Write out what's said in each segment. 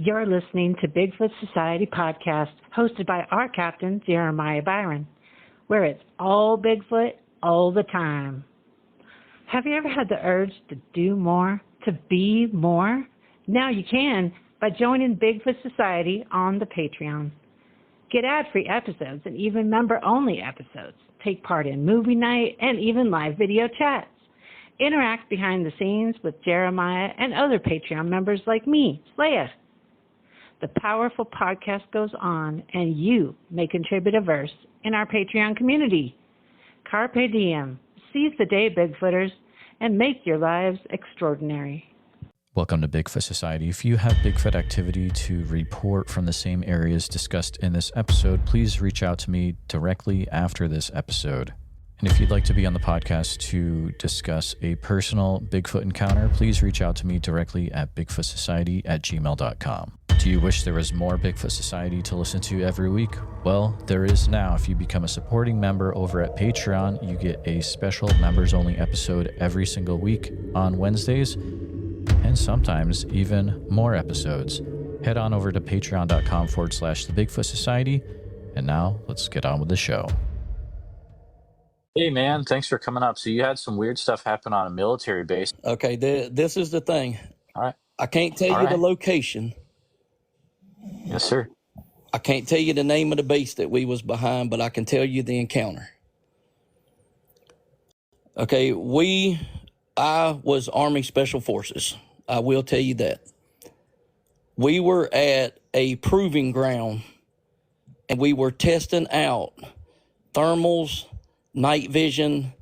You're listening to Bigfoot Society podcast, hosted by our captain, Jeremiah Byron, where it's all Bigfoot all the time. Have you ever had the urge to do more, to be more? Now you can by joining Bigfoot Society on the Patreon. Get ad-free episodes and even member-only episodes. Take part in movie night and even live video chats. Interact behind the scenes with Jeremiah and other Patreon members like me, Leia. The powerful podcast goes on, and you may contribute a verse in our Patreon community. Carpe diem. Seize the day, Bigfooters, and make your lives extraordinary. Welcome to Bigfoot Society. If you have Bigfoot activity to report from the same areas discussed in this episode, please reach out to me directly after this episode. And if you'd like to be on the podcast to discuss a personal Bigfoot encounter, please reach out to me directly at bigfootsociety@gmail.com. Do you wish there was more Bigfoot Society to listen to every week? Well, there is now. If you become a supporting member over at Patreon, you get a special members-only episode every single week on Wednesdays, and sometimes even more episodes. Head on over to patreon.com/The Bigfoot Society. And now let's get on with the show. Hey man, thanks for coming up. So you had some weird stuff happen on a military base. Okay, this is the thing. All right. I can't tell you the location. Yes, sir. I can't tell you the name of the base that we was behind, but I can tell you the encounter. Okay, I was Army Special Forces. I will tell you that. We were at a proving ground, and we were testing out thermals, night vision,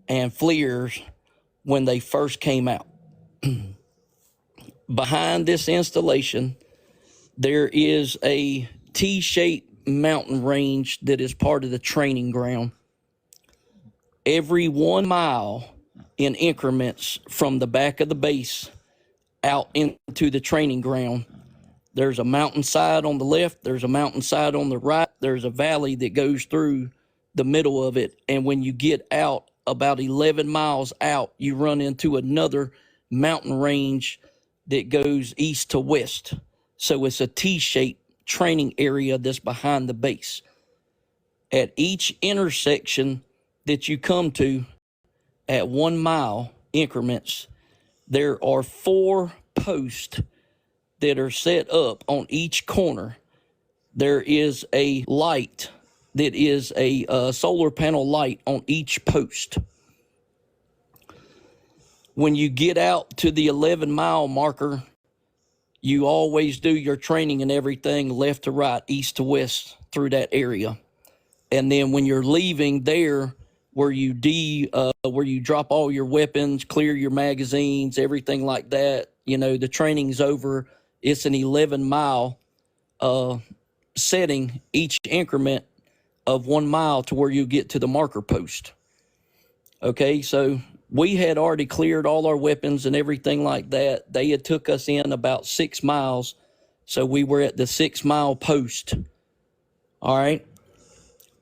and FLIRs when they first came out. Behind this installation, there is a T-shaped mountain range that is part of the training ground. Every 1 mile in increments from the back of the base out into the training ground, there's a mountainside on the left, there's a mountainside on the right, there's a valley that goes through the middle of it. And when you get out about 11 miles out, you run into another mountain range that goes east to west. So it's a T-shaped training area that's behind the base. At each intersection that you come to at 1 mile increments, there are 4 posts that are set up on each corner. There is a light that is a solar panel light on each post. When you get out to the 11-mile marker, you always do your training and everything left to right, east to west through that area. And then when you're leaving there, where you drop all your weapons, clear your magazines, everything like that, the training's over. It's an 11-mile setting, each increment of 1 mile to where you get to the marker post. Okay, so we had already cleared all our weapons and everything like that. They had took us in about 6 miles, so we were at the 6-mile post. All right.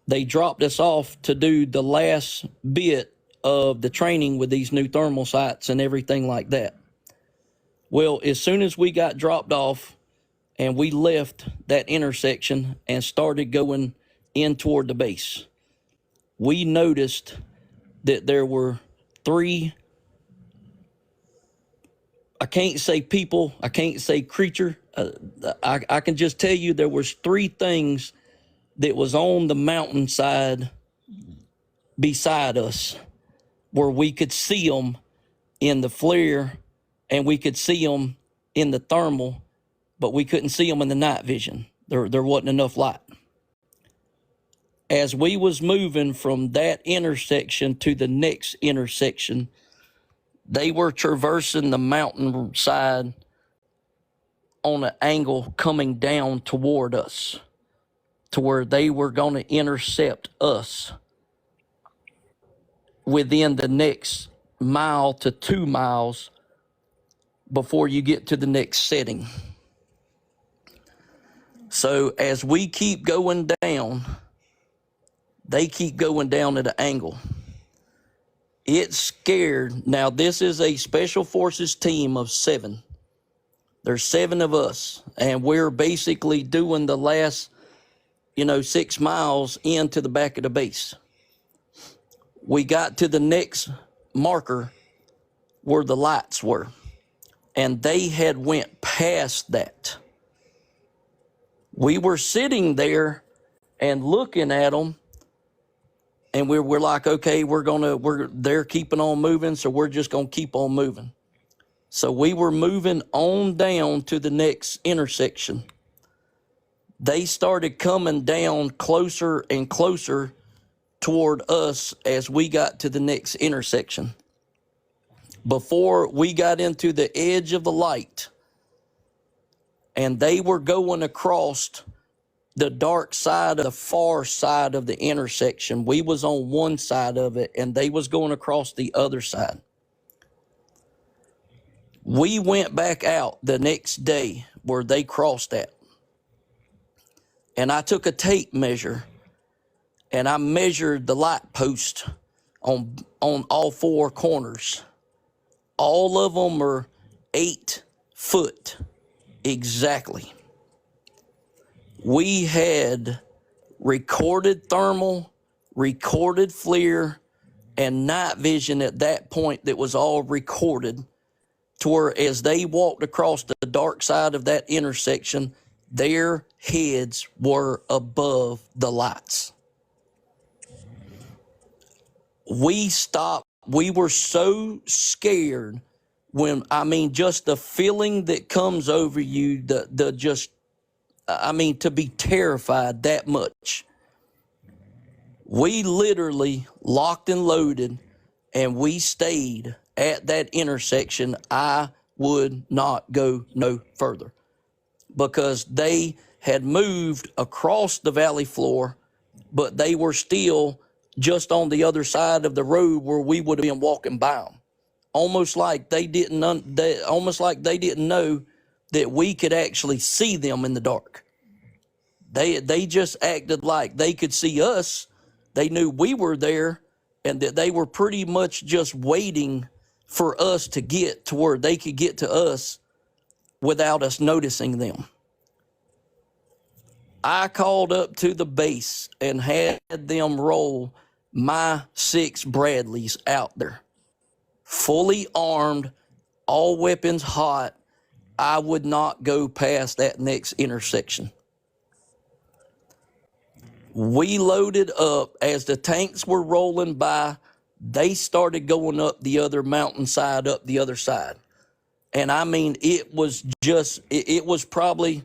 They dropped us off to do the last bit of the training with these new thermal sights and everything like that. Well, as soon as we got dropped off and we left that intersection and started going in toward the base, we noticed that there were 3, I can't say people, I can't say creature, I can just tell you there was 3 things that was on the mountainside beside us, where we could see them in the FLIR and we could see them in the thermal, but we couldn't see them in the night vision. There wasn't enough light. As we was moving from that intersection to the next intersection, they were traversing the mountainside on an angle coming down toward us, to where they were going to intercept us within the next mile to 2 miles before you get to the next setting. So as we keep going down, they keep going down at an angle. It's scared. Now, this is a Special Forces team of 7. There's 7 of us, and we're basically doing the last, 6 miles into the back of the base. We got to the next marker where the lights were, and they had went past that. We were sitting there and looking at them, and we're like, okay, they're keeping on moving, so we're just gonna keep on moving. So we were moving on down to the next intersection. They started coming down closer and closer toward us as we got to the next intersection. Before we got into the edge of the light, and they were going across the dark side of the far side of the intersection. We was on one side of it, and they was going across the other side. We went back out the next day where they crossed at, and I took a tape measure, and I measured the light post on all 4 corners. All of them are 8 foot exactly. We had recorded thermal, recorded FLIR, and night vision at that point that was all recorded, to where as they walked across the dark side of that intersection, their heads were above the lights. We stopped. We were so scared just the feeling that comes over you, to be terrified that much. We literally locked and loaded, and we stayed at that intersection. I would not go no further because they had moved across the valley floor, but they were still just on the other side of the road where we would have been walking by them. Almost like they didn't know that we could actually see them in the dark. They just acted like they could see us. They knew we were there, and that they were pretty much just waiting for us to get to where they could get to us without us noticing them. I called up to the base and had them roll my 6 Bradleys out there, fully armed, all weapons hot. I would not go past that next intersection. We loaded up. As the tanks were rolling by, they started going up the other mountainside, up the other side. And it was probably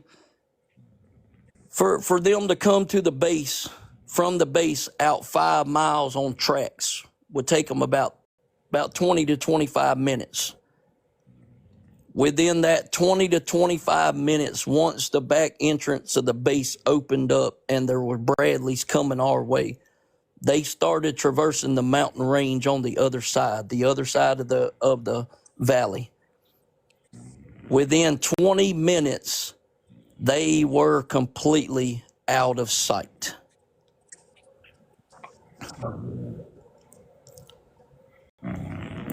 for them to come to the base, from the base out 5 miles on tracks would take them about 20 to 25 minutes. Within that 20 to 25 minutes, once the back entrance of the base opened up and there were Bradleys coming our way, they started traversing the mountain range on the other side of the valley. Within 20 minutes, they were completely out of sight.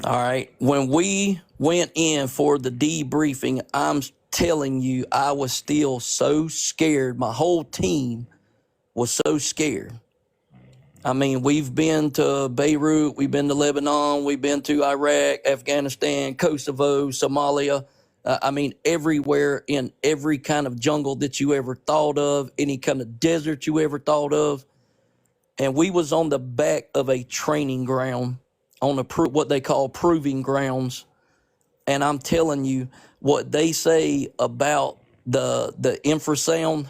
All right. When we went in for the debriefing, I'm telling you, I was still so scared. My whole team was so scared. We've been to Beirut, we've been to Lebanon, we've been to Iraq, Afghanistan, Kosovo, Somalia. Everywhere, in every kind of jungle that you ever thought of, any kind of desert you ever thought of. And we was on the back of a training ground, on what they call proving grounds. And I'm telling you, what they say about the infrasound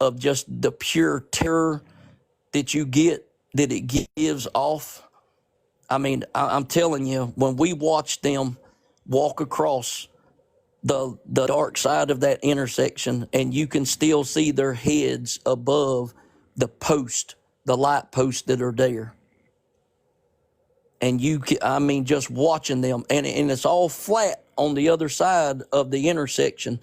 of just the pure terror that you get, that it gives off. I'm telling you, when we watched them walk across the dark side of that intersection, and you can still see their heads above the light posts that are there. And just watching them, and it's all flat on the other side of the intersection.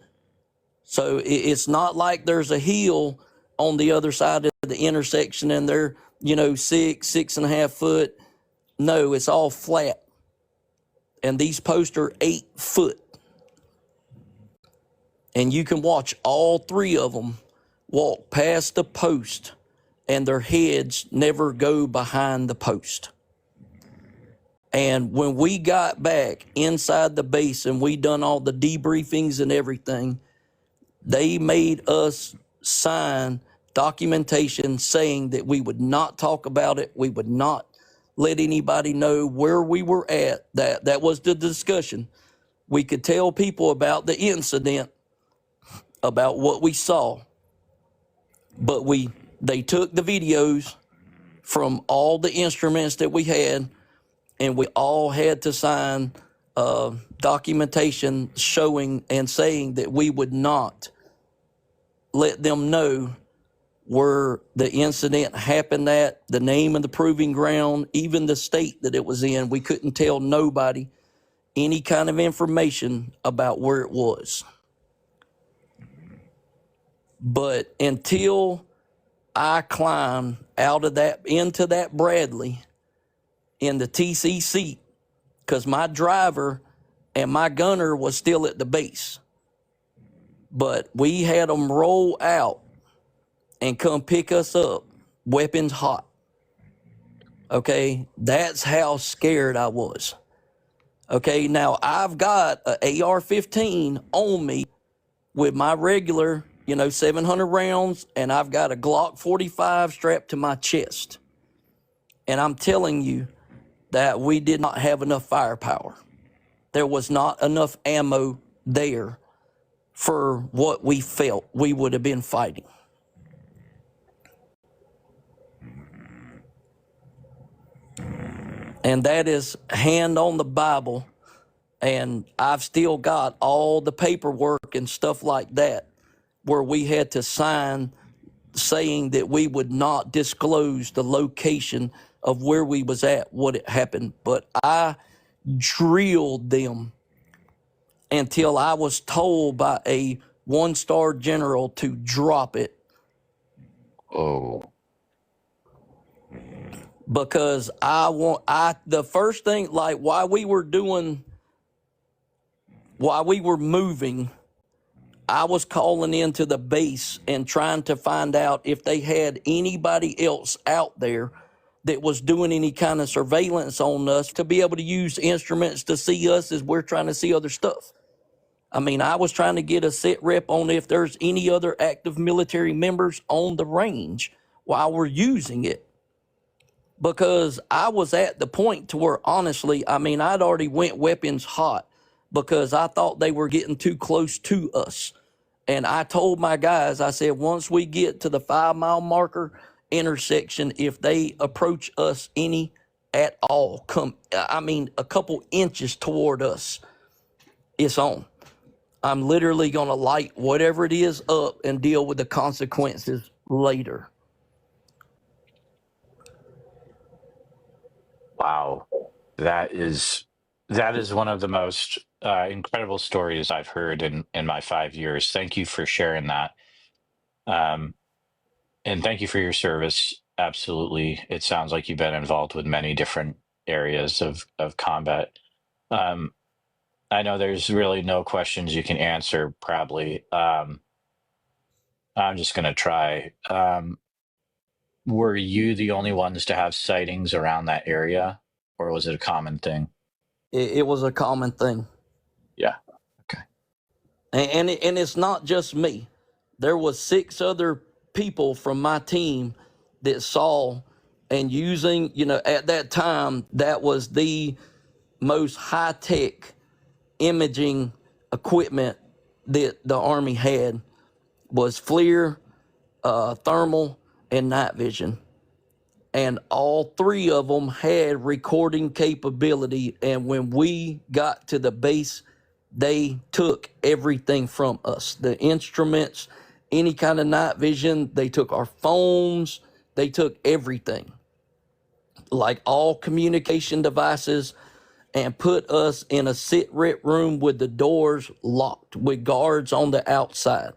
So it's not like there's a hill on the other side of the intersection and they're, 6.5 foot. No, it's all flat. And these posts are 8 foot. and you can watch all three of them walk past the post, and their heads never go behind the post. And when we got back inside the base and we done all the debriefings and everything, they made us sign documentation saying that we would not talk about it. We would not let anybody know where we were at. That was the discussion. We could tell people about the incident, about what we saw, but they took the videos from all the instruments that we had, and we all had to sign documentation showing and saying that we would not let them know where the incident happened at, the name of the proving ground, even the state that it was in. We couldn't tell nobody any kind of information about where it was. But until I climbed out of that, into that Bradley in the TC seat, because my driver and my gunner was still at the base, but we had them roll out and come pick us up, weapons hot. Okay, that's how scared I was. Okay, now I've got an AR-15 on me with my regular, 700 rounds, and I've got a Glock 45 strapped to my chest. And I'm telling you that we did not have enough firepower. There was not enough ammo there for what we felt we would have been fighting. And that is hand on the Bible, and I've still got all the paperwork and stuff like that where we had to sign saying that we would not disclose the location of where we was at, what had happened. But I drilled them until I was told by a one-star general to drop it. Oh. Because the first thing, like while we were moving, I was calling into the base and trying to find out if they had anybody else out there that was doing any kind of surveillance on us, to be able to use instruments to see us as we're trying to see other stuff. I mean, I was trying to get a sit rep on if there's any other active military members on the range while we're using it. Because I was at the point to where, honestly, I'd already went weapons hot because I thought they were getting too close to us. And I told my guys, I said, once we get to the 5-mile marker intersection, if they approach us any at all, a couple inches toward us, it's on. I'm literally going to light whatever it is up and deal with the consequences later. Wow. That is one of the most incredible stories I've heard in my 5 years. Thank you for sharing that. And thank you for your service. Absolutely. It sounds like you've been involved with many different areas of combat. I know there's really no questions you can answer, probably. I'm just going to try. Were you the only ones to have sightings around that area, or was it a common thing? It was a common thing. Yeah. Okay. And it's not just me. There was 6 other people from my team that saw and using, at that time, that was the most high-tech imaging equipment that the Army had, was FLIR, thermal, and night vision. And all 3 of them had recording capability. And when we got to the base, they took everything from us. The instruments, any kind of night vision, they took our phones, they took everything. Like all communication devices, and put us in a sit-rep room with the doors locked, with guards on the outside.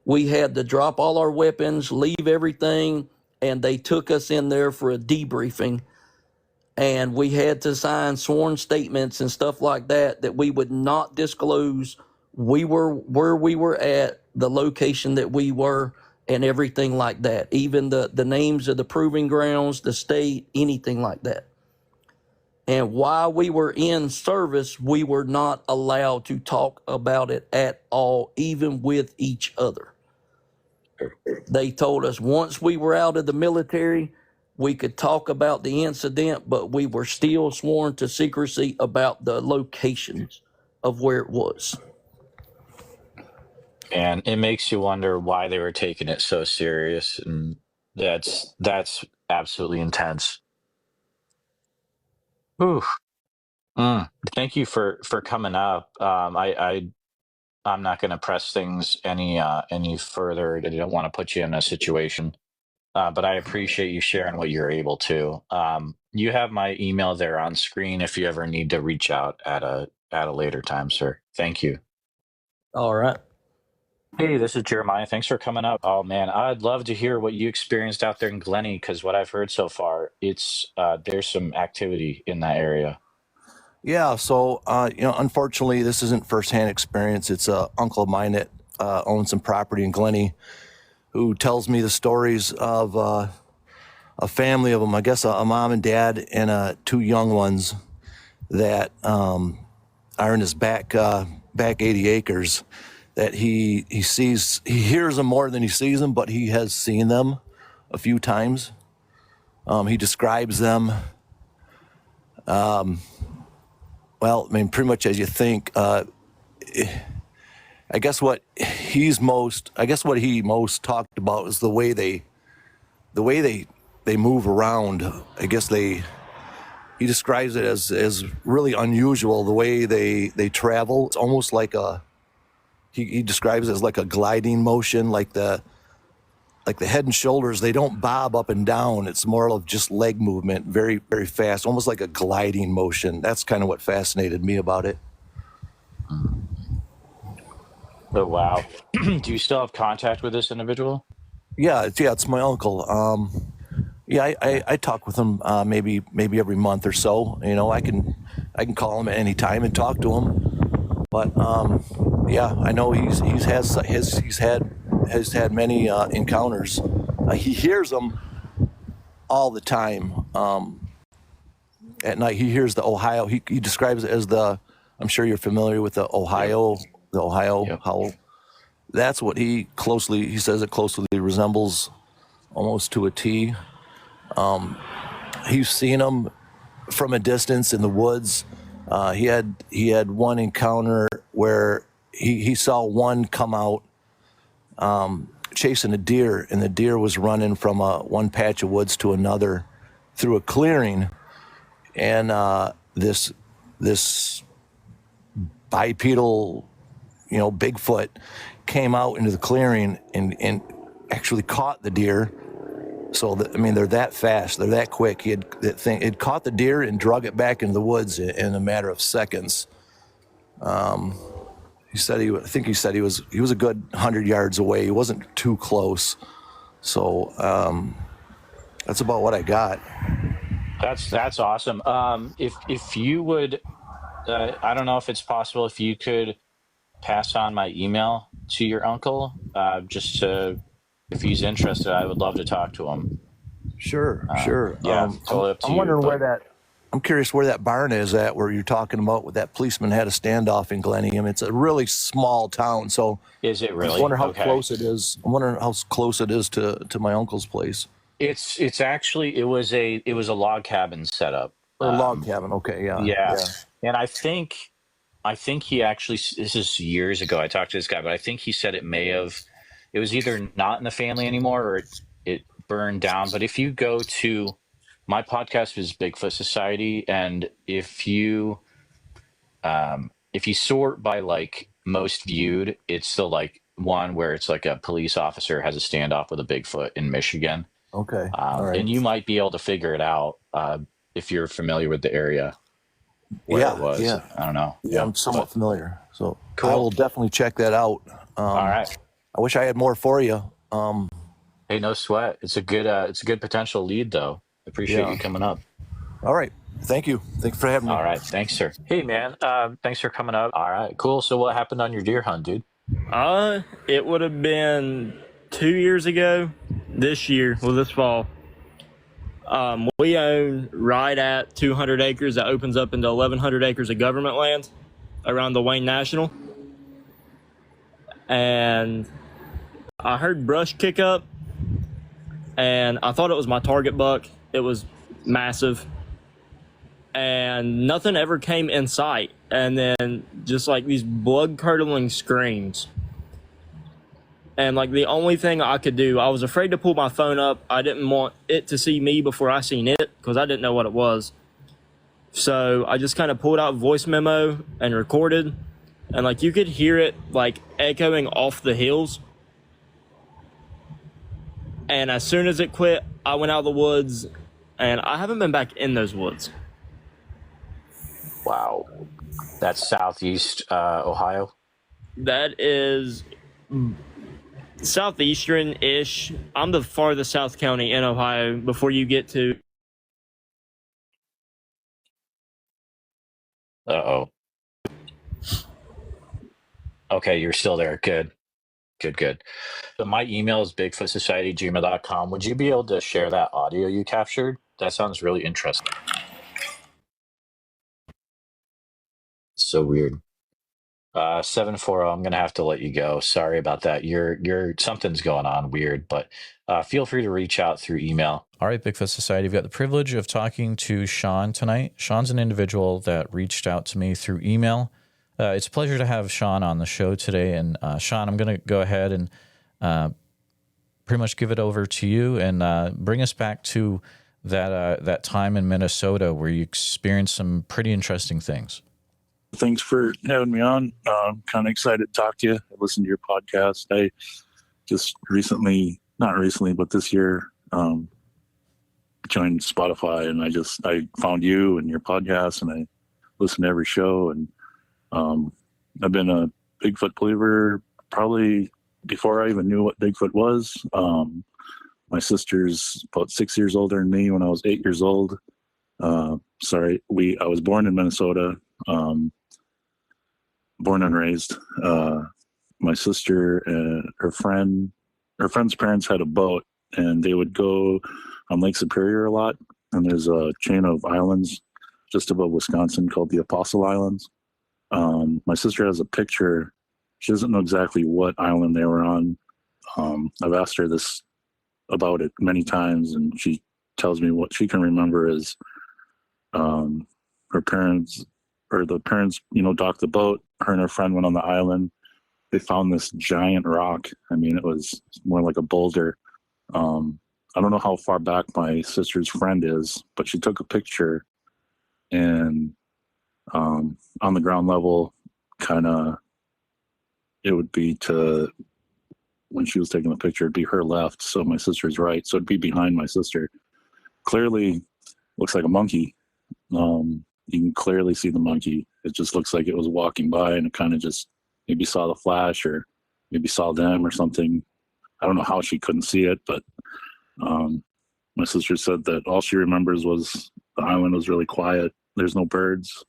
We had to drop all our weapons, leave everything, and they took us in there for a debriefing. And we had to sign sworn statements and stuff like that we would not disclose we were where we were at, the location that we were, and everything like that. Even the names of the proving grounds, the state, anything like that. And while we were in service, we were not allowed to talk about it at all, even with each other. They told us once we were out of the military, we could talk about the incident, but we were still sworn to secrecy about the locations of where it was. And it makes you wonder why they were taking it so serious, and that's absolutely intense. Ooh. Thank you for coming up. I'm not going to press things any further. I don't want to put you in a situation, but I appreciate you sharing what you're able to. You have my email there on screen if you ever need to reach out at a later time, sir. Thank you. All right. Hey, this is Jeremiah. Thanks for coming up. Oh man, I'd love to hear what you experienced out there in Glenny, because what I've heard so far, it's there's some activity in that area. Yeah, so unfortunately, this isn't firsthand experience. It's a uncle of mine that owns some property in Glenny, who tells me the stories of a family of them. I guess a mom and dad and two young ones that are in his back 80 acres. That he hears them more than he sees them, but he has seen them a few times. He describes them. Well, I mean, pretty much as you think. I guess what he most talked about is the way they move around. I guess he describes it as really unusual, the way they travel. It's almost like he describes it as like a gliding motion, like the head and shoulders, they don't bob up and down. It's more of just leg movement, very, very fast, almost like a gliding motion. That's kind of what fascinated me about it. Oh, wow. Do you still have contact with this individual? Yeah, it's my uncle. I talk with him maybe every month or so. I can call him at any time and talk to him. But I know he's had many encounters. He hears them all the time. At night, he hears the Ohio. He describes it as I'm sure you're familiar with the Ohio Yep. howl. That's what he says it closely resembles, almost to a T. He's seen them from a distance in the woods. He had one encounter where he saw one come out chasing a deer, and the deer was running from one patch of woods to another through a clearing, and this bipedal, Bigfoot came out into the clearing and actually caught the deer. So they're that fast, they're that quick. It caught the deer and drug it back into the woods in a matter of seconds. He said he was a good 100 yards away. He wasn't too close. So that's about what I got. That's awesome. If you would, I don't know if it's possible, if you could pass on my email to your uncle, if he's interested, I would love to talk to him. Sure. Yeah, totally up to I'm you. wondering I'm curious where that barn is at, where you're talking about with that policeman had a standoff in Glenny. I mean, it's a really small town, so. Is it really? I wonder how close it is. I'm wondering how close it is to my uncle's place. It's actually, it was a log cabin setup. Or log cabin, okay, yeah. Yeah. And I think he actually, this is years ago, I talked to this guy, but I think he said it was either not in the family anymore or it burned down. But if you go to, my podcast is Bigfoot Society, and if you sort by like most viewed, it's the like one where it's like a police officer has a standoff with a Bigfoot in Michigan. Okay. All right. And you might be able to figure it out if you're familiar with the area where it was. Yeah. I don't know. Yeah, I'm somewhat familiar. So Cool. I will definitely check that out. All right. I wish I had more for you. Hey, no sweat. It's a good potential lead though. Appreciate you coming up. All right. Thank you. Thanks for having me. All right. Thanks, sir. Hey, man. Thanks for coming up. All right. Cool. So what happened on your deer hunt, dude? It would have been 2 years ago. This fall. We own right at 200 acres that opens up into 1,100 acres of government land around the Wayne National. And I heard brush kick up, and I thought it was my target buck. It was massive. And nothing ever came in sight. And then just like these blood-curdling screams. And like the only thing I could do, I was afraid to pull my phone up. I didn't want it to see me before I seen it because I didn't know what it was. So I just kind of pulled out voice memo and recorded. And like you could hear it like echoing off the hills. And as soon as it quit, I went out of the woods, and I haven't been back in those woods. Wow. That's Southeast Ohio? That is southeastern-ish. I'm the farthest south county in Ohio before you get to... Uh-oh. Okay, you're still there. Good. Good. So my email is bigfootsociety@gmail.com. Would you be able to share that audio you captured? That sounds really interesting. So weird. 740, I'm gonna have to let you go. Sorry about that. You're something's going on weird, but feel free to reach out through email. All right, Bigfoot Society, we've got the privilege of talking to Sean tonight. Sean's an individual that reached out to me through email. It's a pleasure to have Sean on the show today. And Sean, I'm going to go ahead and pretty much give it over to you and bring us back to that time in Minnesota where you experienced some pretty interesting things. Thanks for having me on. I'm kind of excited to talk to you. I listened to your podcast. I just not recently, but this year, joined Spotify, and I found you and your podcast, and I listen to every show. And I've been a Bigfoot believer probably before I even knew what Bigfoot was. My sister's about 6 years older than me. When I was 8 years old, I was born in Minnesota, born and raised. My sister and her friend's parents had a boat, and they would go on Lake Superior a lot. And there's a chain of islands just above Wisconsin called the Apostle Islands. My sister has a picture. She doesn't know exactly what island they were on. I've asked her this about it many times, and she tells me what she can remember is her parents, or the parents, docked the boat. Her and her friend went on the island. They found this giant rock. I mean, it was more like a boulder. I don't know how far back my sister's friend is, but she took a picture, and on the ground level, it would be when she was taking the picture, it'd be her left, so my sister's right, so it'd be behind my sister. Clearly looks like a monkey. You can clearly see the monkey. It just looks like it was walking by, and it kind of just maybe saw the flash, or maybe saw them or something. I don't know how she couldn't see it, but my sister said that all she remembers was the island was really quiet. There's no birds.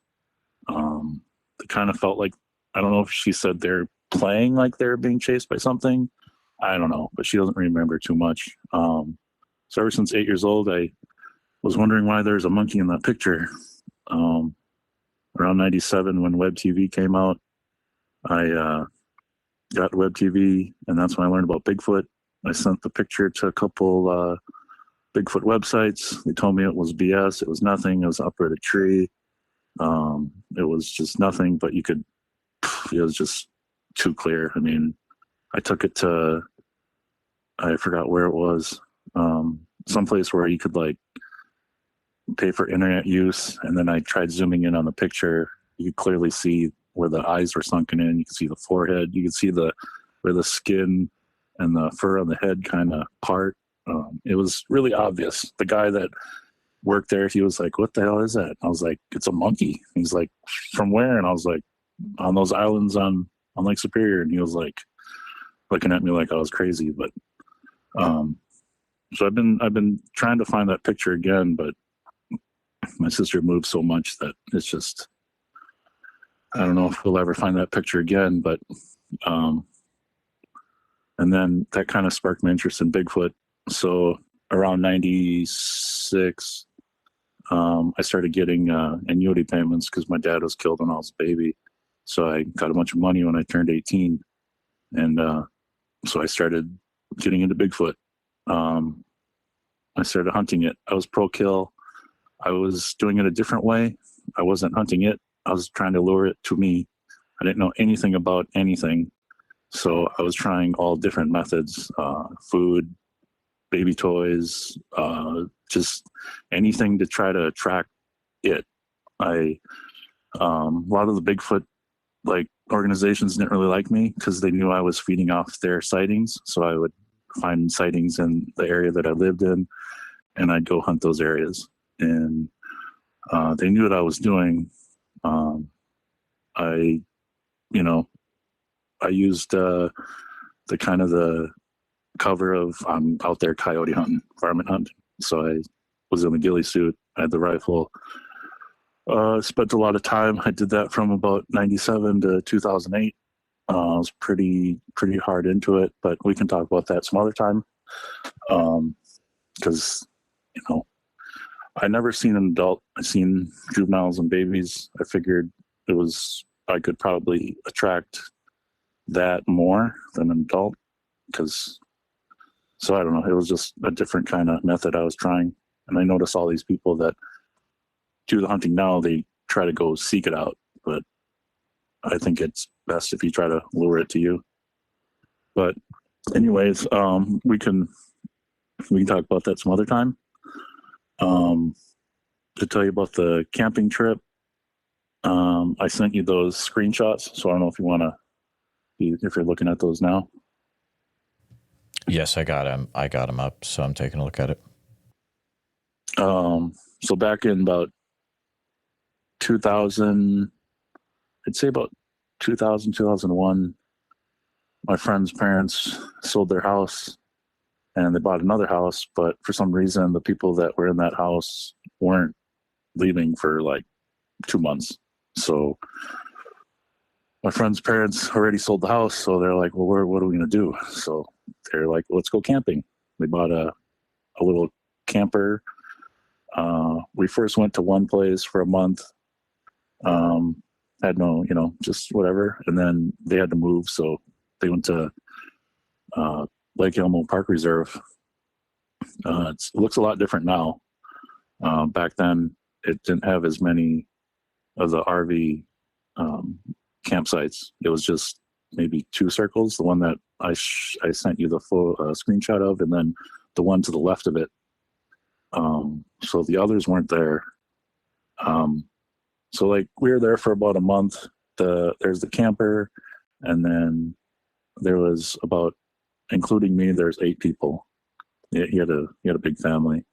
It kind of felt like, I don't know if she said they're playing like they're being chased by something. I don't know, but she doesn't remember too much. So ever since 8 years old, I was wondering why there's a monkey in that picture. Around 97, when Web TV came out, I got Web TV, and that's when I learned about Bigfoot. I sent the picture to a couple Bigfoot websites. They told me it was BS. It was nothing. It was up at a tree. It was just nothing, but it was just too clear. I mean, I took it to, I forgot where it was, someplace where you could pay for internet use. And then I tried zooming in on the picture. You could clearly see where the eyes were sunken in. You could see the forehead. You could see where the skin and the fur on the head kind of part. It was really obvious. The guy that worked there, he was like, "What the hell is that?" I was like, "It's a monkey." He's like, "From where?" And I was like, "On those islands on Lake Superior." And he was like looking at me like I was crazy. But so I've been trying to find that picture again, but my sister moved so much that it's just, I don't know if we'll ever find that picture again, but, and then that kind of sparked my interest in Bigfoot. So around 96, I started getting annuity payments because my dad was killed when I was a baby. So I got a bunch of money when I turned 18. And so I started getting into Bigfoot. I started hunting it. I was pro kill. I was doing it a different way. I wasn't hunting it. I was trying to lure it to me. I didn't know anything about anything. So I was trying all different methods, food, baby toys, just anything to try to attract it. A lot of the Bigfoot organizations didn't really like me because they knew I was feeding off their sightings. So I would find sightings in the area that I lived in, and I'd go hunt those areas. And they knew what I was doing. I used the kind of the cover of I'm out there coyote hunting, varmint hunting. So I was in the ghillie suit. I had the rifle. Spent a lot of time. I did that from about 97 to 2008. I was pretty hard into it, but we can talk about that some other time. Because, I never seen an adult. I seen juveniles and babies. I figured I could probably attract that more than an adult. So I don't know. It was just a different kind of method I was trying. And I notice all these people that do the hunting now, they try to go seek it out. But I think it's best if you try to lure it to you. But anyways, we can talk about that some other time. To tell you about the camping trip, I sent you those screenshots. So I don't know if you want to, if you're looking at those now. Yes, I got him up. So I'm taking a look at it. So back in about 2000, I'd say about 2000, 2001, my friend's parents sold their house and they bought another house, but for some reason, the people that were in that house weren't leaving for 2 months. So my friend's parents already sold the house. So they're like, well, what are we going to do? So they're like, let's go camping. They bought a little camper. We first went to one place for a month. Had no, just whatever. And then they had to move. So they went to Lake Elmo Park Reserve. It looks a lot different now. Back then, it didn't have as many of the RV campsites. It was just maybe 2 circles. The one that I sent you the full screenshot of, and then the one to the left of it. So the others weren't there. So we were there for about a month. There's the camper, and then there was about, including me, there's 8 people. He had a big family.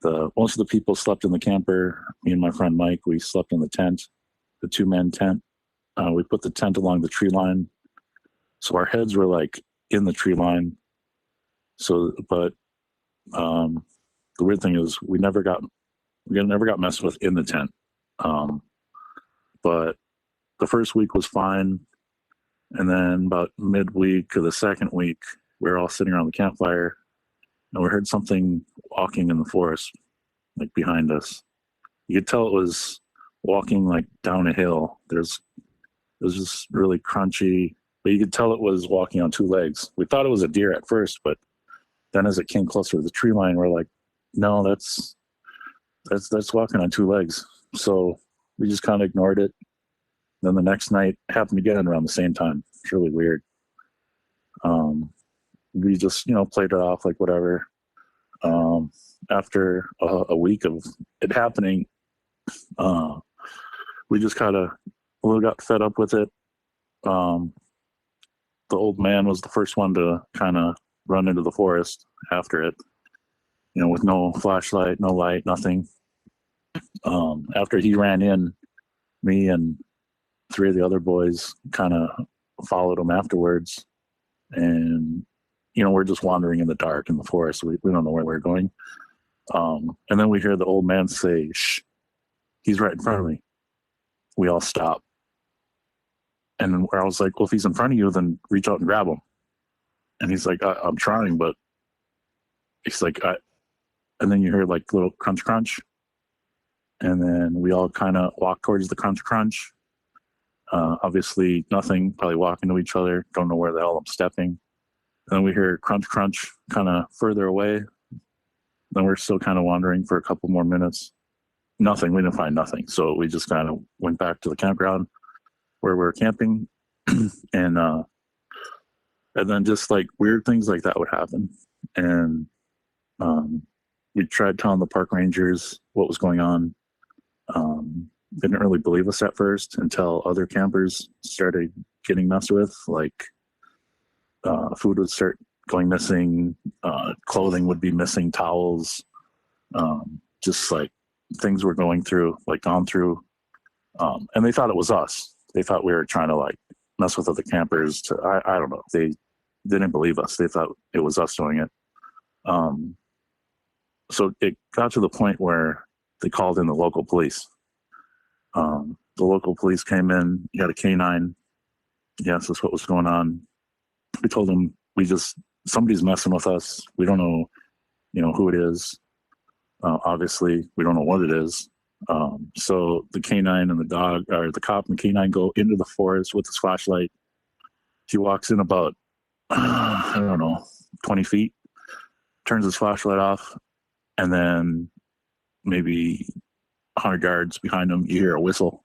Most of the people slept in the camper. Me and my friend Mike, we slept in the tent, the 2-man tent. We put the tent along the tree line, so our heads were in the tree line. So, but the weird thing is we never got messed with in the tent. But the first week was fine, and then about midweek or the second week, we were all sitting around the campfire, and we heard something walking in the forest, behind us. You could tell it was walking down a hill. It was just really crunchy, but you could tell it was walking on 2 legs. We thought it was a deer at first, but then as it came closer to the tree line, we're like, no, that's walking on 2 legs. So we just kind of ignored it. Then the next night happened again around the same time. It's really weird. We just, played it off whatever. After a week of it happening, we just kind of got fed up with it. The old man was the first one to kind of run into the forest after it, with no flashlight, no light, nothing. After he ran in, me and 3 of the other boys kind of followed him afterwards. And, we're just wandering in the dark in the forest. We don't know where we're going. And then we hear the old man say, shh. He's right in front of me. We all stop. And I was like, well, if he's in front of you, then reach out and grab him. And he's like, I'm trying, but he's like, and then you hear like little crunch, crunch. And then we all kind of walk towards the crunch, crunch. Obviously nothing, probably walking to each other. Don't know where the hell I'm stepping. And then we hear crunch, crunch kind of further away. Then we're still kind of wandering for a couple more minutes. Nothing. We didn't find nothing. So we just kind of went back to the campground where we were camping. And then just like weird things like that would happen. And we tried telling the park rangers what was going on. They didn't really believe us at first until other campers started getting messed with. Like food would start going missing, clothing would be missing, towels, just like things were gone through. And they thought it was us. They thought we were trying to like mess with other campers. I don't know. They didn't believe us. They thought it was us doing it. So it got to the point where they called in the local police. The local police came in. He had a canine. He asked us what was going on. We told him somebody's messing with us. We don't know, who it is. Obviously, we don't know what it is. So the canine and the dog, or the cop and the canine, go into the forest with his flashlight. He walks in about, 20 feet, turns his flashlight off, and then maybe 100 yards behind him, you hear a whistle.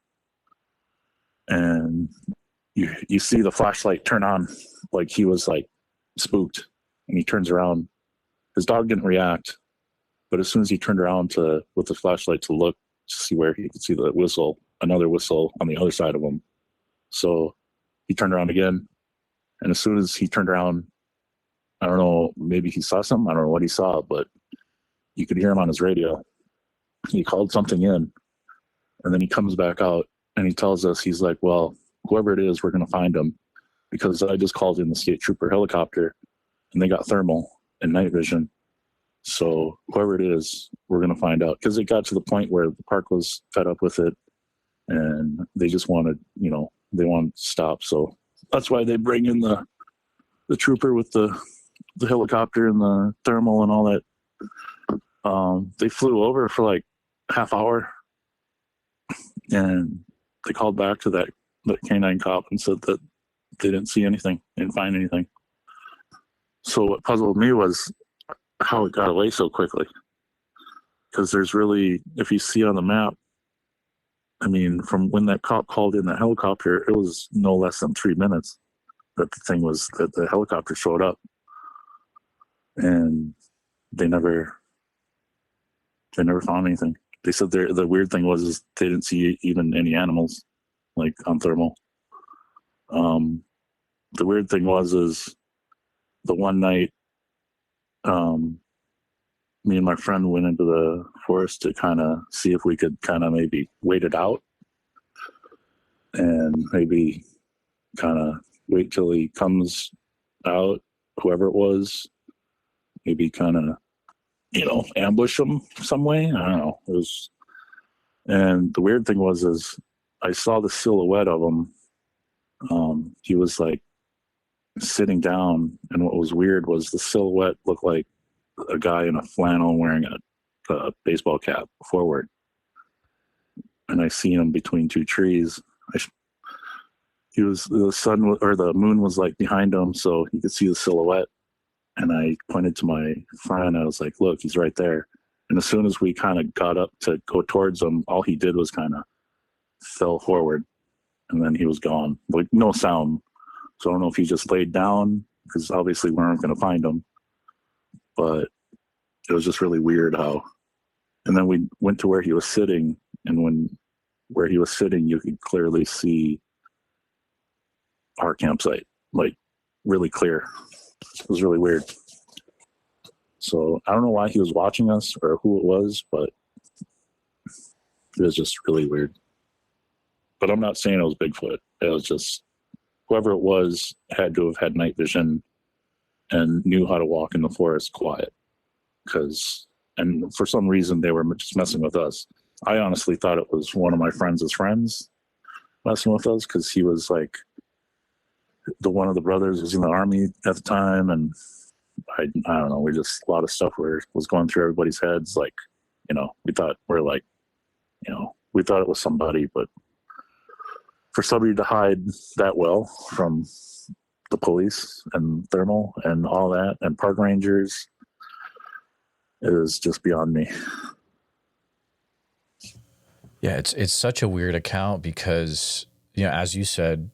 And you see the flashlight turn on, like he was like spooked, and he turns around. His dog didn't react, but as soon as he turned around with the flashlight to look to see where he could see the whistle, another whistle on the other side of him. So he turned around again, and as soon as he turned around, I don't know, maybe he saw something. I don't know what he saw, but you could hear him on his radio. He called something in, and then he comes back out and he tells us, he's like, well, whoever it is, we're going to find him, because I just called in the state trooper helicopter and they got thermal and night vision. So whoever it is, we're going to find out, because it got to the point where the park was fed up with it and they just wanted, they wanted to stop. So that's why they bring in the trooper with the helicopter and the thermal and all that. They flew over for like half hour, and they called back to that canine cop and said that they didn't see anything, didn't find anything. So what puzzled me was how it got away so quickly. Because there's really, if you see on the map, I mean, from when that cop called in the helicopter, it was no less than 3 minutes that the helicopter showed up. And they never found anything. They said the weird thing was they didn't see even any animals, like on thermal. The weird thing was the one night, me and my friend went into the forest to kind of see if we could kind of maybe wait it out and maybe kind of wait till he comes out, whoever it was, maybe kind of, ambush him some way. I don't know. And the weird thing was I saw the silhouette of him. He was like sitting down, and what was weird was the silhouette looked like a guy in a flannel wearing a baseball cap forward. And I seen him between two trees. The sun or the moon was like behind him, so you could see the silhouette. And I pointed to my friend. I was like, look, he's right there. And as soon as we kind of got up to go towards him, all he did was kind of fell forward. And then he was gone. Like, no sound. So I don't know if he just laid down, because obviously we weren't going to find him. But it was just really weird how. And then we went to where he was sitting. And where he was sitting, you could clearly see our campsite, like really clear. It was really weird. So I don't know why he was watching us or who it was, but it was just really weird. But I'm not saying it was Bigfoot. It was just whoever it was had to have had night vision and knew how to walk in the forest quiet. And for some reason, they were just messing with us. I honestly thought it was one of my friends' friends messing with us, because he was like, one of the brothers was in the army at the time, and I don't know, a lot of stuff was going through everybody's heads. Like, we thought we thought it was somebody, but for somebody to hide that well from the police and thermal and all that and park rangers is just beyond me. Yeah, it's such a weird account because, as you said,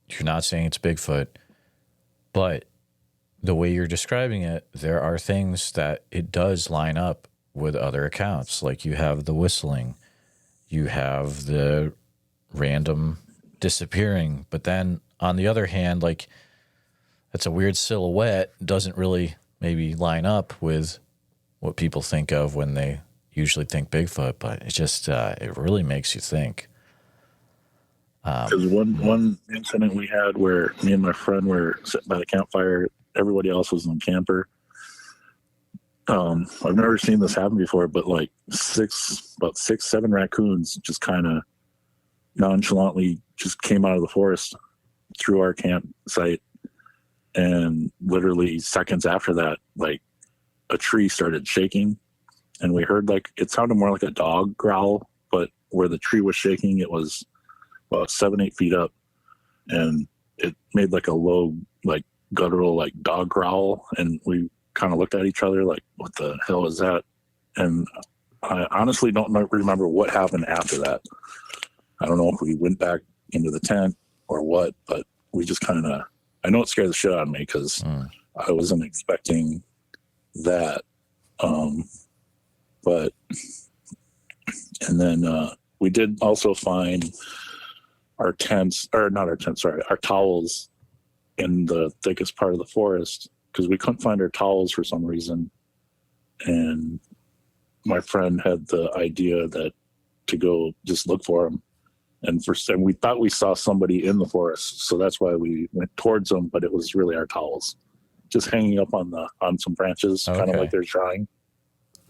you're not saying it's Bigfoot, but the way you're describing it, there are things that it does line up with other accounts. Like you have the whistling, you have the random disappearing, but then on the other hand, like that's a weird silhouette, doesn't really maybe line up with what people think of when they usually think Bigfoot, but it just it really makes you think. Because one incident we had where me and my friend were sitting by the campfire, everybody else was in the camper. I've never seen this happen before, but like about six, 7 raccoons just kind of nonchalantly just came out of the forest through our campsite, and literally seconds after that, like a tree started shaking, and we heard like it sounded more like a dog growl, but where the tree was shaking, it was about 7-8 feet up, and it made like a low, like guttural, like dog growl, and we kind of looked at each other like, what the hell is that? And I honestly don't remember what happened after that. I don't know if we went back into the tent or what, but we just kind of, I know it scared the shit out of me because I wasn't expecting that. But, and then we did also find our towels in the thickest part of the forest, because we couldn't find our towels for some reason. And my friend had the idea that to go just look for them. And we thought we saw somebody in the forest, so that's why we went towards them. But it was really our towels, just hanging up on some branches, kind of like they're drying.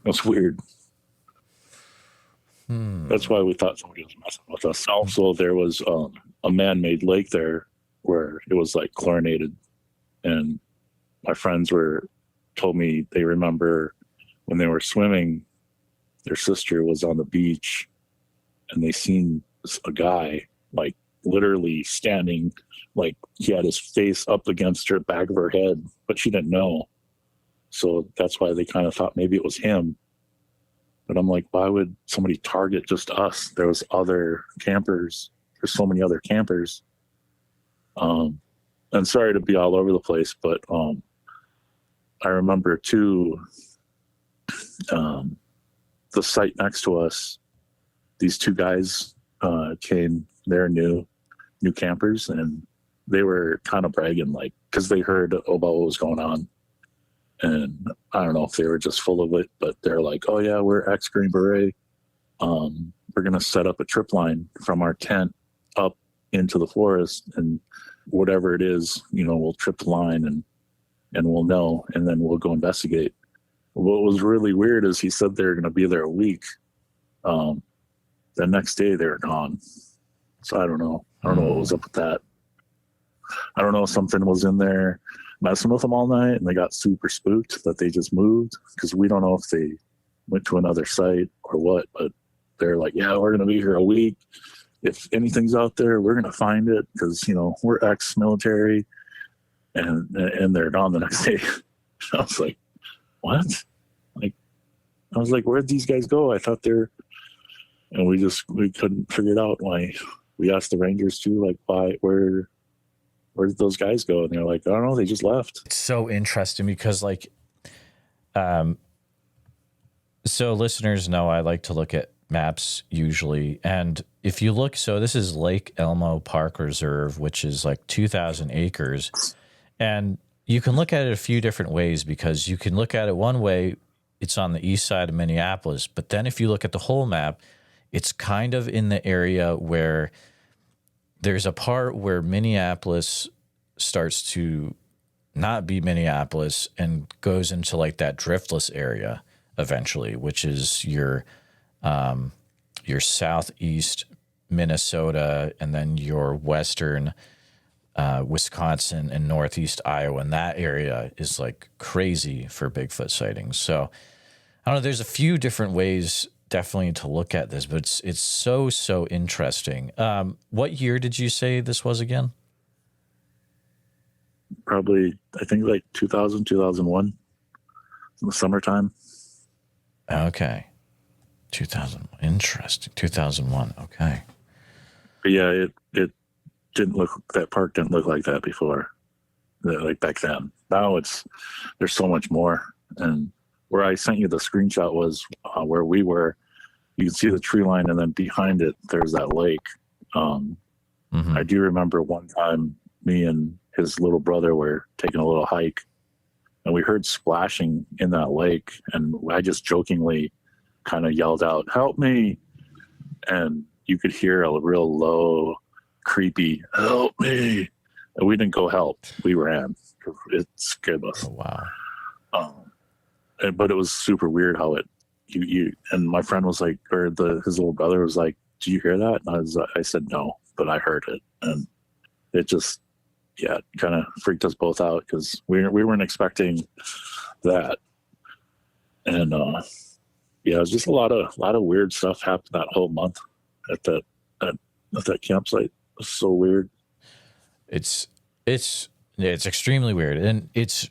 It was weird. That's why we thought somebody was messing with us. Also, there was a man-made lake there where it was like chlorinated, and my friends told me they remember when they were swimming, their sister was on the beach, and they seen a guy like literally standing, like he had his face up against her back of her head, but she didn't know. So that's why they kind of thought maybe it was him. But I'm like, why would somebody target just us? There was other campers. There's so many other campers. And sorry to be all over the place, but I remember too, the site next to us, these 2 guys came. They're new campers, and they were kind of bragging, like, because they heard about what was going on. And I don't know if they were just full of it, but they're like, oh yeah, we're ex-Green Beret. We're going to set up a trip line from our tent up into the forest, and whatever it is, we'll trip the line and we'll know, and then we'll go investigate. What was really weird is he said they were going to be there a week. The next day they were gone. So I don't know. I don't know what was up with that. I don't know if something was in there messing with them all night and they got super spooked that they just moved, because we don't know if they went to another site or what, but they're like, yeah, we're going to be here a week. If anything's out there, we're going to find it, because, we're ex-military, and they're gone the next day. I was like, what? I was like, where'd these guys go? I thought and we couldn't figure it out. Why? We asked the Rangers too, like, where did those guys go? And they're like, I don't know, they just left. It's so interesting because, like, so listeners know I like to look at maps usually. And if you look, so this is Lake Elmo Park Reserve, which is like 2,000 acres. And you can look at it a few different ways, because you can look at it one way, it's on the east side of Minneapolis. But then if you look at the whole map, it's kind of in the area where there's a part where Minneapolis starts to not be Minneapolis and goes into like that driftless area eventually, which is your your southeast Minnesota and then your western Wisconsin and northeast Iowa, and that area is like crazy for Bigfoot sightings. So I don't know, there's a few different ways definitely to look at this, but it's so interesting. What year did you say this was again? Probably, I think like 2000, 2001 in the summertime. Okay. 2000. Interesting. 2001. Okay. But yeah, it didn't look, that park didn't look like that before, like back then. Now there's so much more. And where I sent you the screenshot was where we were. You can see the tree line, and then behind it, there's that lake. I do remember one time me and his little brother were taking a little hike, and we heard splashing in that lake, and I just jokingly kind of yelled out, "Help me!" And you could hear a real low, creepy, "Help me!" And we didn't go help. We ran. It scared us. Oh, wow. But it was super weird how you and my friend was like, or his little brother was like, "Did you hear that?" And I said no, but I heard it, and it just, yeah, kind of freaked us both out because we weren't expecting that. And yeah, it was just a lot of weird stuff happened that whole month at that campsite. It was so weird. It's extremely weird, and it's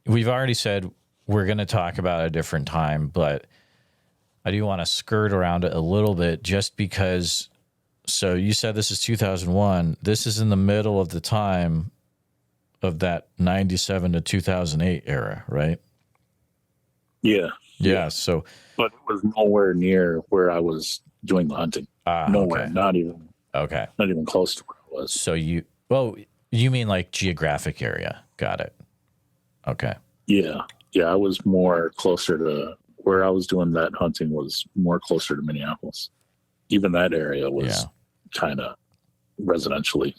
we've already said we're going to talk about it a different time, but I do want to skirt around it a little bit just because. So you said this is 2001. This is in the middle of the time of that 97 to 2008 era, right? Yeah. So, but it was nowhere near where I was doing the hunting. Nowhere. Okay. Not even close to where I was. So you mean like geographic area. Got it. Okay. Yeah. I was more closer to where I was doing that hunting was more closer to Minneapolis. Even that area was kind of residentially.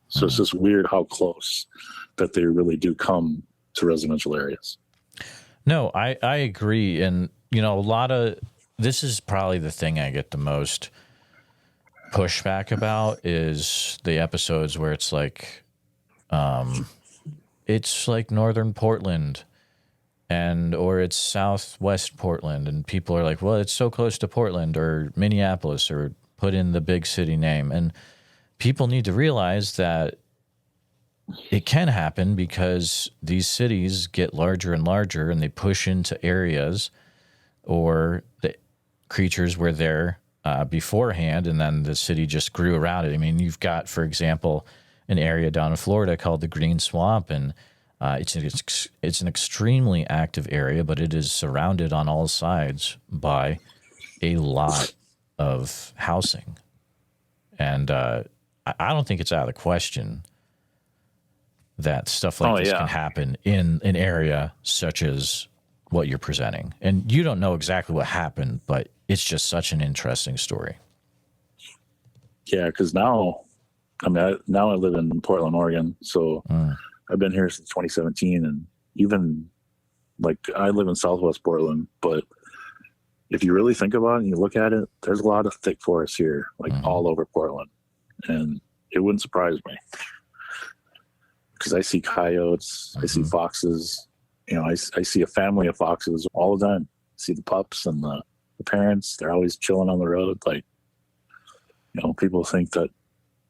So it's just weird how close that they really do come to residential areas. No, I agree. And, this is probably the thing I get the most pushback about is the episodes where it's like northern Portland or it's southwest Portland, and people are like, well, it's so close to Portland or Minneapolis, or put in the big city name. And people need to realize that it can happen because these cities get larger and larger, and they push into areas, or the creatures were there beforehand, and then the city just grew around it. I mean, you've got, for example, an area down in Florida called the Green Swamp, and it's an extremely active area, but it is surrounded on all sides by a lot of housing. And I don't think it's out of the question that stuff like this can happen in an area such as what you're presenting. And you don't know exactly what happened, but it's just such an interesting story. Yeah, because now I live in Portland, Oregon, so I've been here since 2017, and even like I live in Southwest Portland, but if you really think about it and you look at it, there's a lot of thick forest here, like all over Portland, and it wouldn't surprise me because I see coyotes, I see foxes, I see a family of foxes all the time. I see the pups and the parents, they're always chilling on the road. Like, people think that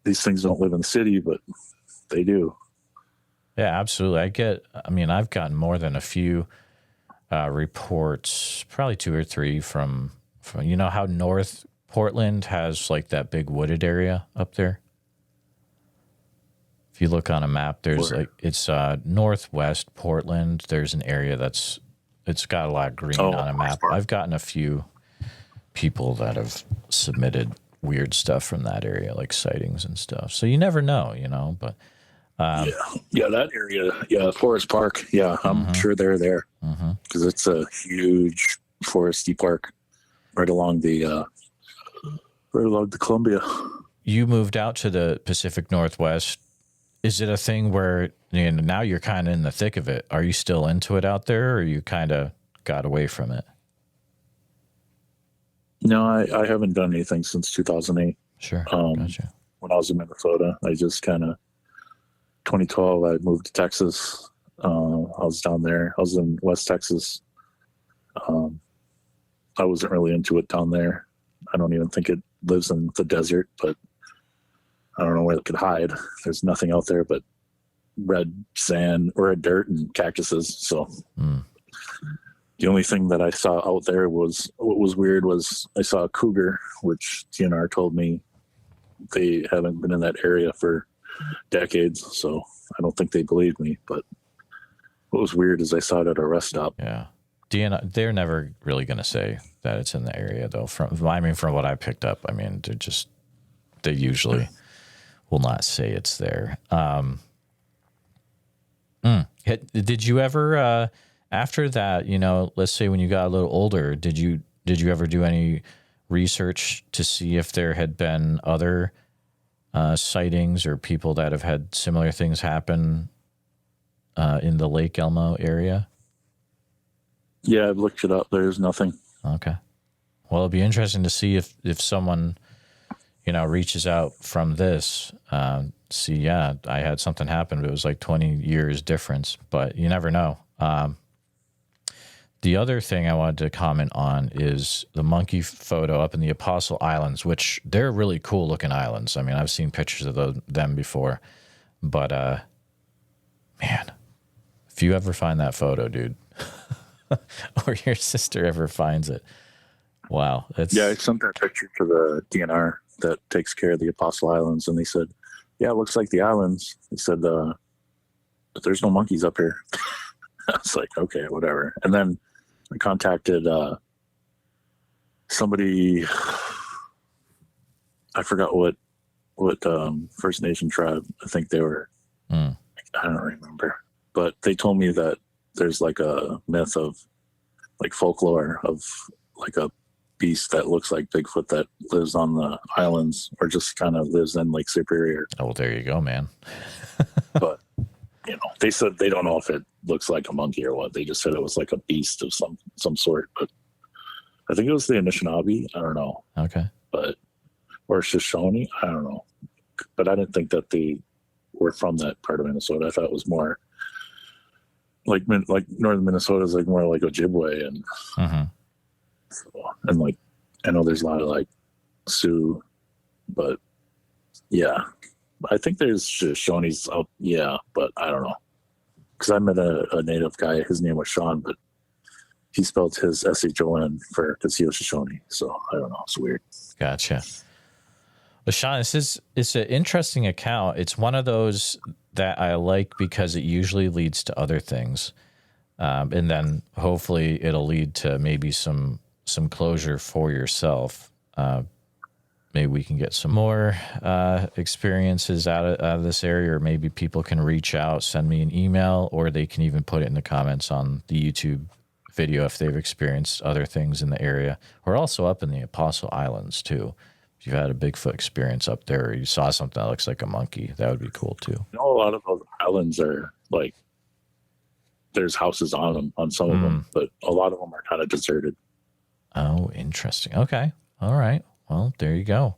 these things don't live in the city, but they do. Yeah, absolutely. I've gotten more than a few reports, probably 2 or 3 from how North Portland has like that big wooded area up there. If you look on a map, there's it's northwest Portland. There's an area it's got a lot of green on a map. I've gotten a few people that have submitted weird stuff from that area, like sightings and stuff. So you never know, but. That area, Forest Park. Yeah, I'm sure they're there because it's a huge foresty park right along the Columbia. You moved out to the Pacific Northwest. Is it a thing where now you're kind of in the thick of it? Are you still into it out there, or you kind of got away from it? No, I haven't done anything since 2008. Sure. Gotcha. When I was in Minnesota, I just kind of 2012. I moved to Texas. I was down there. I was in West Texas. I wasn't really into it down there. I don't even think it lives in the desert, but I don't know where it could hide. There's nothing out there but red sand or dirt and cactuses. So the only thing that I saw out there was, what was weird was I saw a cougar, which DNR told me they haven't been in that area for decades. So I don't think they believed me. But what was weird is I saw it at a rest stop. Yeah. DNR, they're never really going to say that it's in the area, though. From what I picked up, I mean, they usually will not say it's there. Did you ever, after that, let's say when you got a little older, did you ever do any research to see if there had been other sightings or people that have had similar things happen in the Lake Elmo area? Yeah, I've looked it up. There's nothing. Okay. Well, it'd be interesting to see if someone, reaches out from this. I had something happen, but it was like 20 years difference, but you never know. The other thing I wanted to comment on is the monkey photo up in the Apostle Islands, which they're really cool looking islands. I mean, I've seen pictures of them before, but man, if you ever find that photo, dude, or your sister ever finds it, wow. Yeah, I sent that picture to the DNR that takes care of the Apostle Islands, and they said, yeah, it looks like the islands. They said, but there's no monkeys up here. I was like, okay, whatever. And then I contacted somebody, I forgot what First Nation tribe I think they were. I don't remember. But they told me that there's like a myth of like folklore of like a beast that looks like Bigfoot that lives on the islands or just kind of lives in Lake Superior. Oh, well, there you go, man. But they said they don't know if it looks like a monkey or what. They just said it was like a beast of some sort. But I think it was the Anishinaabe. I don't know. Okay. Or Shoshone. I don't know. But I didn't think that they were from that part of Minnesota. I thought it was more like northern Minnesota is like more like Ojibwe and and like I know there's a lot of like Sioux, but yeah, I think there's Shoney's out. Yeah, but I don't know because I met a native guy. His name was Sean, but he spelled his SHON because he was Shoshone. So I don't know. It's weird. Gotcha. Well, Sean, it's an interesting account. It's one of those that I like because it usually leads to other things. And then hopefully it'll lead to maybe some closure for yourself. Maybe we can get some more experiences out of this area, or maybe people can reach out, send me an email, or they can even put it in the comments on the YouTube video if they've experienced other things in the area. We're also up in the Apostle Islands too. If you had a Bigfoot experience up there, or you saw something that looks like a monkey, that would be cool too. A lot of those islands are like, there's houses on them, on some of them, but a lot of them are kind of deserted. Oh, interesting. Okay. All right. Well, there you go.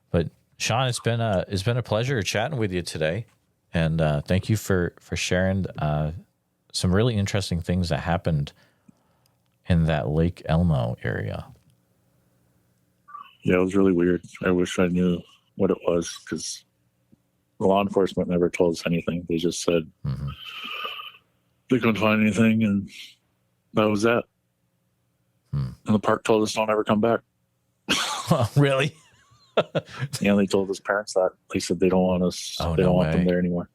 But Sean, it's been a pleasure chatting with you today. And thank you for sharing some really interesting things that happened in that Lake Elmo area. Yeah, it was really weird. I wish I knew what it was because law enforcement never told us anything. They just said they couldn't find anything, and that was that. And the park told us don't ever come back. Really? Yeah, they told his parents that. They said they don't want us. Oh, they no don't want way. them there anymore.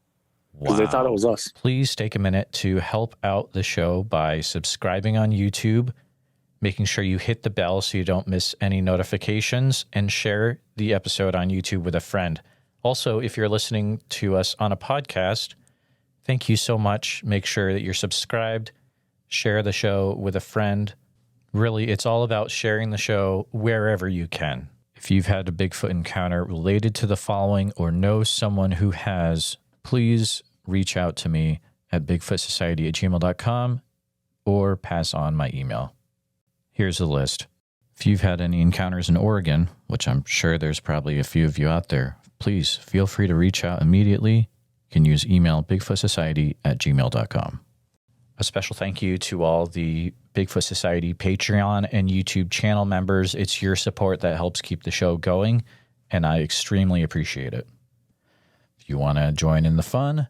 Because Wow. they thought it was us. Please take a minute to help out the show by subscribing on YouTube, making sure you hit the bell so you don't miss any notifications, and share the episode on YouTube with a friend. Also, if you're listening to us on a podcast, thank you so much. Make sure that you're subscribed, share the show with a friend. Really, it's all about sharing the show wherever you can. If you've had a Bigfoot encounter related to the following or know someone who has, please reach out to me at bigfootsociety@gmail.com or pass on my email. Here's the list. If you've had any encounters in Oregon, which I'm sure there's probably a few of you out there, please feel free to reach out immediately. You can use email bigfootsociety@gmail.com. A special thank you to all the Bigfoot Society Patreon and YouTube channel members. It's your support that helps keep the show going, and I extremely appreciate it. If you want to join in the fun,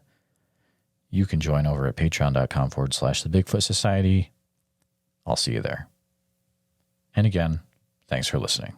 you can join over at patreon.com/the Bigfoot Society. I'll see you there. And again, thanks for listening.